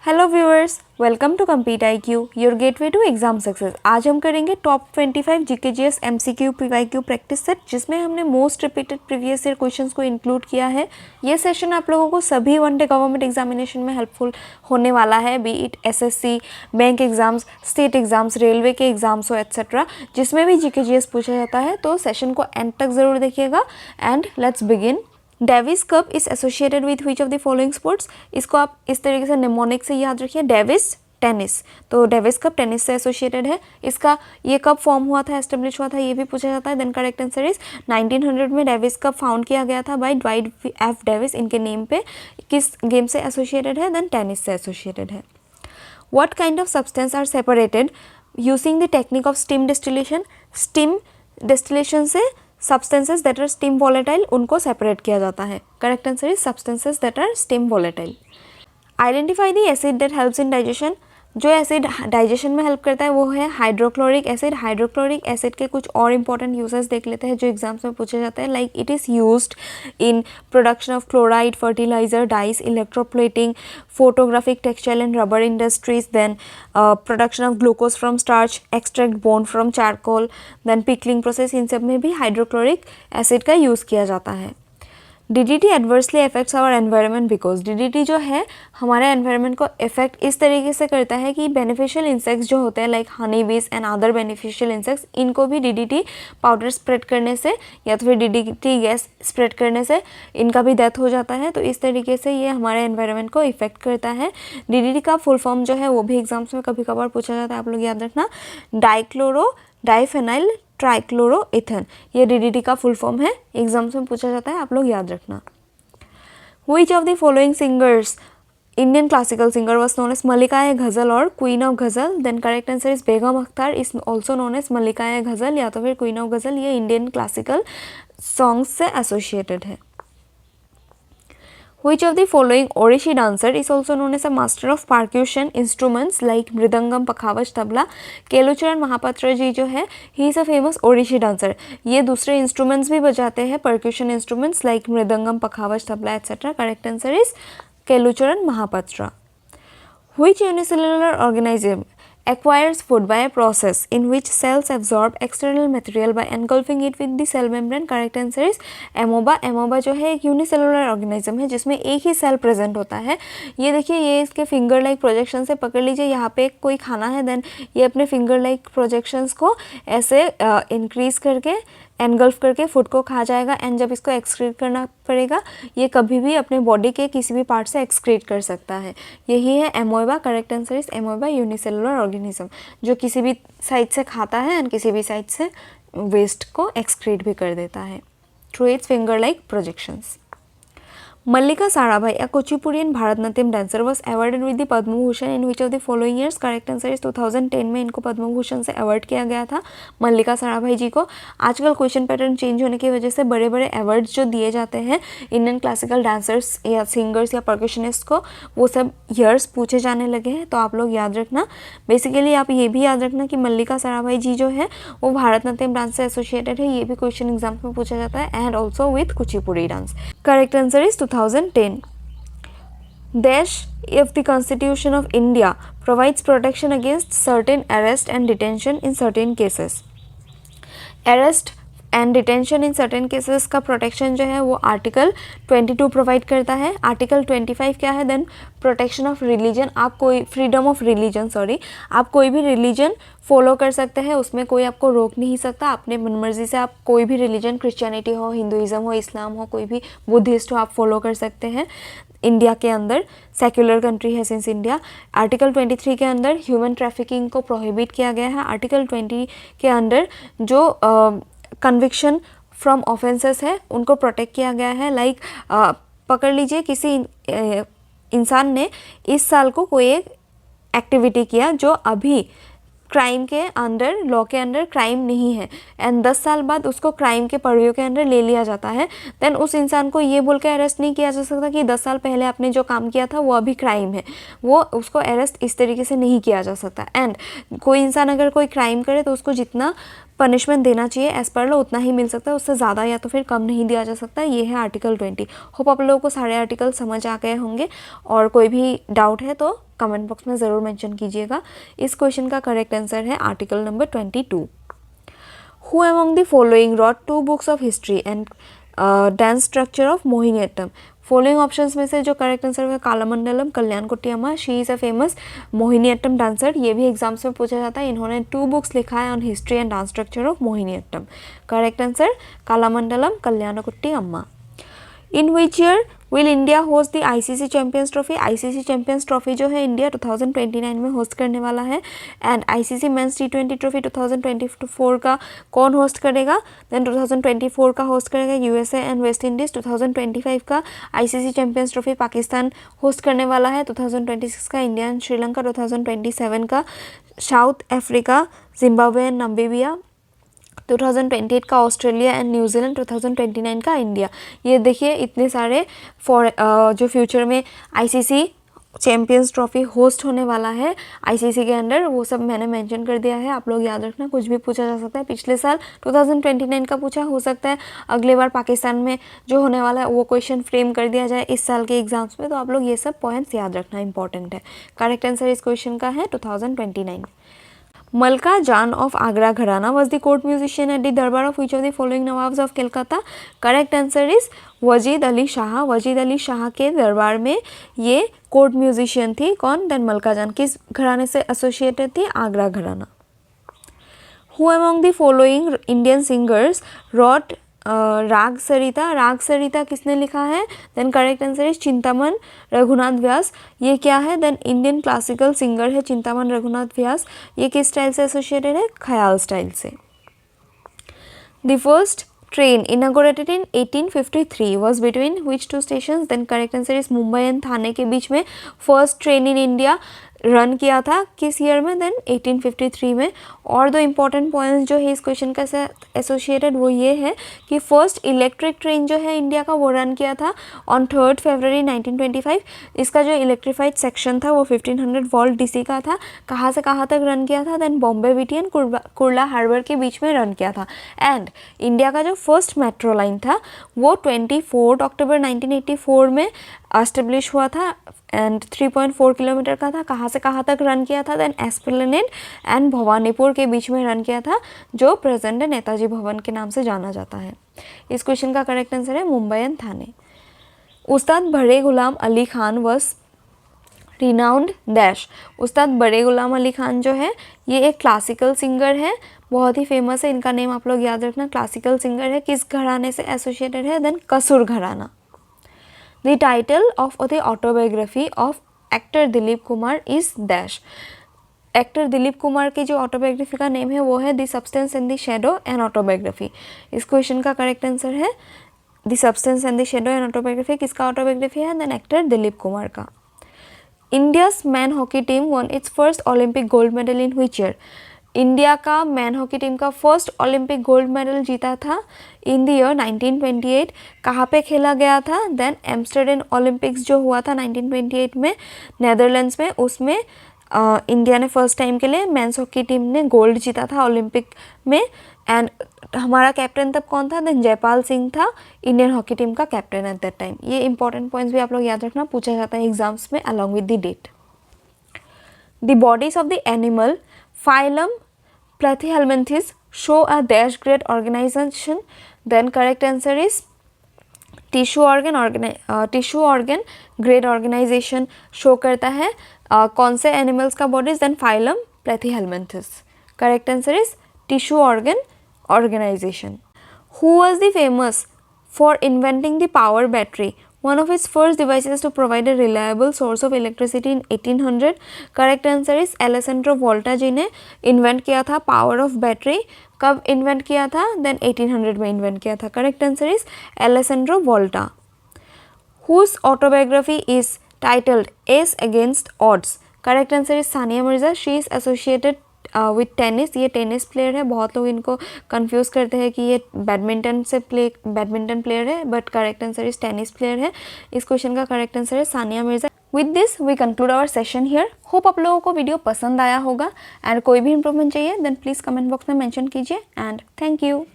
Hello viewers, welcome to Compete IQ, your gateway to exam success. आज हम करेंगे top 25 GKGS MCQ PYQ practice set, जिसमें हमने most repeated previous year questions को include किया है। ये सेशन आप लोगों को सभी वन डे गवर्नमेंट एग्जामिनेशन में हेल्पफुल होने वाला है, be it SSC, bank exams, state exams, railway के एग्जाम्स हो एट्सेट्रा, जिसमें भी GKGS पूछा जाता है। तो सेशन को एंड तक ज़रूर देखिएगा and let's begin. Davis cup is associated with which of the following sports. इसको आप इस तरीके से निमोनिक से याद रखिए, डेविस टेनिस। तो डेविस कप टेनिस से एसोसिएटेड है। इसका ये कब फॉर्म हुआ था, एस्टेब्लिश हुआ था, ये भी पूछा जाता है। देन करेक्ट आंसर इज 1900 में डेविस कप फाउंड किया गया था बाय ड्वाइट F डेविस। इनके नेम पे किस गेम से एसोसिएटेड है? देन टेनिस से एसोसिएटेड है। What kind of substance are separated using the technique of steam distillation. Steam distillation से substances that are steam volatile उनको सेपरेट किया जाता है। Correct answer is substances that are steam volatile. Identify the acid that helps in digestion. जो acid digestion में help करता है वो है हाइड्रोक्लोरिक एसिड। हाइड्रोक्लोरिक एसिड के कुछ और इंपॉर्टेंट यूजेस देख लेते हैं जो एग्जाम्स में पूछे जाते हैं। Like it is used in production of chloride, fertiliser, dyes, electroplating, photographic, textile and rubber industries. Then production of glucose from starch, extract bone from charcoal, then pickling process, इन सब में भी हाइड्रोक्लोरिक एसिड का use किया जाता है। DDT adversely affects our environment because DDT जो है हमारे एनवायरनमेंट को इफेक्ट इस तरीके से करता है कि बेनिफिशियल इंसेक्ट्स जो होते हैं लाइक हनी बीज एंड अदर बेनिफिशियल इंसेक्ट्स, इनको भी DDT पाउडर स्प्रेड करने से या तो फिर DDT गैस स्प्रेड करने से इनका भी डेथ हो जाता है। तो इस तरीके से ये हमारे एनवायरनमेंट को इफेक्ट करता है। DDT का फुल फॉर्म जो है वो भी एग्जाम्स में कभी कभार पूछा जाता है, आप लोग याद रखना। डाइक्लोरो डाइफेनाइल ट्राइक्लोरोइथेन, ये DDT का फुल फॉर्म है, एग्जाम्स में पूछा जाता है, आप लोग याद रखना। Which of the following singers, Indian classical singer, was known as Malika-e-Ghazal or Queen of Ghazal? Then correct answer is Begum Akhtar is also known as Malika-e-Ghazal या तो फिर Queen of Ghazal। ये इंडियन क्लासिकल सॉन्ग्स से associated है। Which of the following Orishi dancer is also known as a master of percussion instruments like mridangam, pakhawaj, tabla? Kelucharan Mohapatra ji जो है he is a famous Orishi dancer। ये दूसरे इंस्ट्रूमेंट्स भी बजाते हैं, percussion instruments like mridangam, pakhawaj, tabla etc. Correct answer is Kelucharan Mahapatra. Which unicellular organism acquires food by a process in which cells absorb external material by engulfing it with the cell membrane? Correct answer is amoeba। amoeba जो है एक unicellular organism है जिसमें एक ही cell present होता है। ये देखिए, ये इसके फिंगर लाइक प्रोजेक्शन से पकड़ लीजिए, यहाँ पे कोई खाना है, देन ये अपने फिंगर लाइक प्रोजेक्शंस को ऐसे इंक्रीज करके एनगल्फ करके फूड को खा जाएगा एंड जब इसको एक्सक्रीट करना पड़ेगा ये कभी भी अपने बॉडी के किसी भी पार्ट से एक्सक्रीट कर सकता है। यही है amoeba. Correct answer is amoeba, unicellular organism जो किसी भी साइड से खाता है एंड किसी भी साइड से वेस्ट को एक्सक्रीट भी कर देता है through its finger like projections. Mallika Sarabhai, a कुचिपुड़ियन Bharatanatyam dancer, was awarded with the Padma Bhushan in which of the following years? Correct answer is 2010 में इनको पद्म भूषण से अवार्ड किया गया था मल्लिका साराभाई जी को। आजकल क्वेश्चन पैटर्न चेंज होने की वजह से बड़े बड़े अवार्ड्स जो दिए जाते हैं इंडियन क्लासिकल डांसर्स या सिंगर्स या परकशनिस्ट को, वो सब ईयर्स पूछे जाने लगे हैं, तो आप लोग याद रखना। बेसिकली आप ये भी याद रखना कि मल्लिका साराभाई जी जो है वो भारतनाट्यम डांस से एसोसिएटेड है, ये भी क्वेश्चन एग्जाम्स में पूछा जाता है, and also with Kuchipudi dance. Correct answer is 2010. Dash of the Constitution of India provides protection against certain arrest and detention in certain cases. Arrest and detention in certain cases का protection जो है वो article 22 provide करता है। Article 25 क्या है? Then protection of religion. आप कोई फ्रीडम ऑफ रिलीजन, आप कोई भी रिलीजन फॉलो कर सकते हैं, उसमें कोई आपको रोक नहीं सकता। अपने मनमर्जी से आप कोई भी रिलीजन, क्रिश्चियनिटी हो, हिंदुइज्म हो, इस्लाम हो, कोई भी बुद्धिस्ट हो, आप फॉलो कर सकते हैं इंडिया के अंदर। सेक्युलर कंट्री है सिंस इंडिया। आर्टिकल 23 के अंदर ह्यूमन ट्रैफिकिंग को प्रोहिबिट किया गया है। आर्टिकल 20 के अंदर जो कन्विक्शन फ्रॉम ऑफेंसेस है उनको प्रोटेक्ट किया गया है। लाइक पकड़ लीजिए किसी इंसान ने इस साल को कोई एक एक्टिविटी किया जो अभी क्राइम के अंडर, लॉ के अंडर क्राइम नहीं है, एंड 10 साल बाद उसको क्राइम के पर्व्यू के अंडर ले लिया जाता है, देन उस इंसान को ये बोल के अरेस्ट नहीं किया जा सकता कि 10 साल पहले आपने जो काम किया था वो अभी क्राइम है। वो उसको अरेस्ट इस तरीके से नहीं किया जा सकता। एंड कोई इंसान अगर कोई क्राइम करे तो उसको जितना पनिशमेंट देना चाहिए एज पर लॉ उतना ही मिल सकता है, उससे ज़्यादा या तो फिर कम नहीं दिया जा सकता। ये है आर्टिकल 20। होप आप लोगों को सारे आर्टिकल समझ आ गए होंगे, और कोई भी डाउट है तो कमेंट बॉक्स में ज़रूर मेंशन कीजिएगा। इस क्वेश्चन का करेक्ट आंसर है article number 22। Who among the following wrote 2 books of history and dance structure of Mohiniyattam? Following options में से जो करेक्ट आंसर है कालामंडलम कल्याण कुट्टी अम्मा, she is a famous Mohiniyattam dancer. ये भी एग्जाम्स में पूछा जाता है। इन्होंने 2 बुक्स लिखा है on history and dance structure of Mohiniyattam. Correct answer Kalamandalam Kalyan Kutty Amma. In which year will India host the ICC Champions Trophy? ICC Champions Trophy जो है इंडिया 2029 में होस्ट करने वाला है। And ICC men's T20 trophy 2024 का कौन होस्ट करेगा? देन 2024 का होस्ट करेगा यूएसए एंड वेस्ट इंडीज़। 2025 का ICC Champions trophy Pakistan host करने वाला है। 2026 का इंडिया एंड श्रीलंका। 2027 का south Africa, Zimbabwe and Namibia. 2028 का ऑस्ट्रेलिया एंड न्यूजीलैंड। 2029 का इंडिया। ये देखिए इतने सारे जो फ्यूचर में आईसीसी चैंपियंस ट्रॉफी होस्ट होने वाला है आईसीसी के अंडर, वो सब मैंने मेंशन कर दिया है। आप लोग याद रखना, कुछ भी पूछा जा सकता है। पिछले साल 2029 का पूछा हो सकता है, अगले बार पाकिस्तान में जो होने वाला है वो क्वेश्चन फ्रेम कर दिया जाए इस साल के एग्जाम्स में। तो आप लोग ये सब पॉइंट्स याद रखना इंपॉर्टेंट है। करेक्ट आंसर इस क्वेश्चन का है 2029। मलका जान of Agra gharana was the court musician at the darbar of which of the following nawabs of Calcutta? Correct answer is Wajid Ali Shah. Wajid Ali Shah के दरबार में ये कोर्ट म्यूजिशियन थी। कौन? देन मलका जान। किस घराने से एसोसिएटेड थी? Agra gharana. Who among the following Indian singers wrote Raag Sarita? Raag Sarita किसने लिखा है? Then correct answer is Chintaman Raghunath Vyas. ये क्या है? देन इंडियन क्लासिकल सिंगर है चिंतामन रघुनाथ व्यास। ये किस स्टाइल से एसोसिएटेड है? ख्याल स्टाइल से। The first train inaugurated in 1853 was between which 2 stations? Then correct answer is Mumbai and Thane के बीच में first train in India run किया था। किस ईयर में? देन 1853 में। और दो इम्पॉर्टेंट पॉइंट्स जो है इस क्वेश्चन के साथ एसोसिएटेड वो ये है कि फर्स्ट इलेक्ट्रिक ट्रेन जो है इंडिया का वो रन किया था ऑन 3 फरवरी 1925। इसका जो इलेक्ट्रीफाइड सेक्शन था वो 1500 वोल्ट डीसी का था। कहाँ से कहाँ तक रन किया था? देन बॉम्बे विटियन कुर्ला हार्बर के बीच में रन किया था। एंड इंडिया का जो फर्स्ट मेट्रो लाइन था वो 24 अक्टूबर 1984 में एस्टेब्लिश हुआ था एंड 3.4 किलोमीटर का था। कहाँ से कहाँ तक रन किया था? देन एस्प्लेनेड एंड भवानीपुर के बीच में रन किया था, जो प्रेजेंट नेताजी भवन के नाम से जाना जाता है। इस क्वेश्चन का करेक्ट आंसर है Mumbai and Thane. Ustad Bade Ghulam Ali Khan was renowned dash. Ustad Bade Ghulam Ali Khan जो है ये एक क्लासिकल सिंगर है, बहुत ही फेमस है। इनका नेम आप लोग याद रखना, क्लासिकल सिंगर है। किस घराने से एसोसिएटेड है? देन कसूर घराना। The title of the autobiography of actor Dilip Kumar is dash। Actor Dilip Kumar की जो ऑटोबायोग्राफी का नेम है वो है the substance and the shadow and autobiography. इस क्वेश्चन का करेक्ट आंसर है the substance and the shadow and autobiography. किसका ऑटोबायोग्राफी है? देन एक्टर दिलीप कुमार का। India's man hockey team one it's first Olympic gold medal in which year? India का man hockey team का first Olympic gold medal जीता था in the year 1928। कहाँ पे खेला गया था? देन एम्स्टर्डम ओलंपिक्स जो हुआ था 1928 में नेदरलैंड्स में, उसमें इंडिया ने फर्स्ट टाइम के लिए मेंस हॉकी टीम ने गोल्ड जीता था ओलंपिक में। एंड हमारा कैप्टन तब कौन था? देन जयपाल सिंह था इंडियन हॉकी टीम का कैप्टन एट दैट टाइम। ये इंपॉर्टेंट पॉइंट्स भी आप लोग याद रखना, पूछा जाता है एग्जाम्स में along with the date. The bodies of the animal phylum Platyhelminthes show a dash grade organization। then correct answer is tissue organ grade organisation show करता है कौन से एनिमल्स का bodies? Then phylum Platyhelminthes. Correct answer is tissue organ organisation. Who was the famous for inventing the power battery? One of its first devices to provide a reliable source of electricity in 1800। Correct answer is Alessandro Volta ji ने invent किया था power of battery. कब invent किया था? Then 1800 में invent किया था। Correct answer is Alessandro Volta. Whose autobiography is titled ace against odds? Correct answer is Sania Mirza. She is associated with tennis. ये टेनिस प्लेयर है, बहुत लोग इनको कंफ्यूज करते हैं कि ये बैडमिंटन प्लेयर है, but correct answer is tennis player है। इस क्वेश्चन का करेक्ट आंसर है Sania Mirza. With this we conclude our session here. Hope आप लोगों को वीडियो पसंद आया होगा एंड कोई भी इंप्रूवमेंट चाहिए देन प्लीज़ कमेंट बॉक्स में मेंशन कीजिए एंड थैंक यू।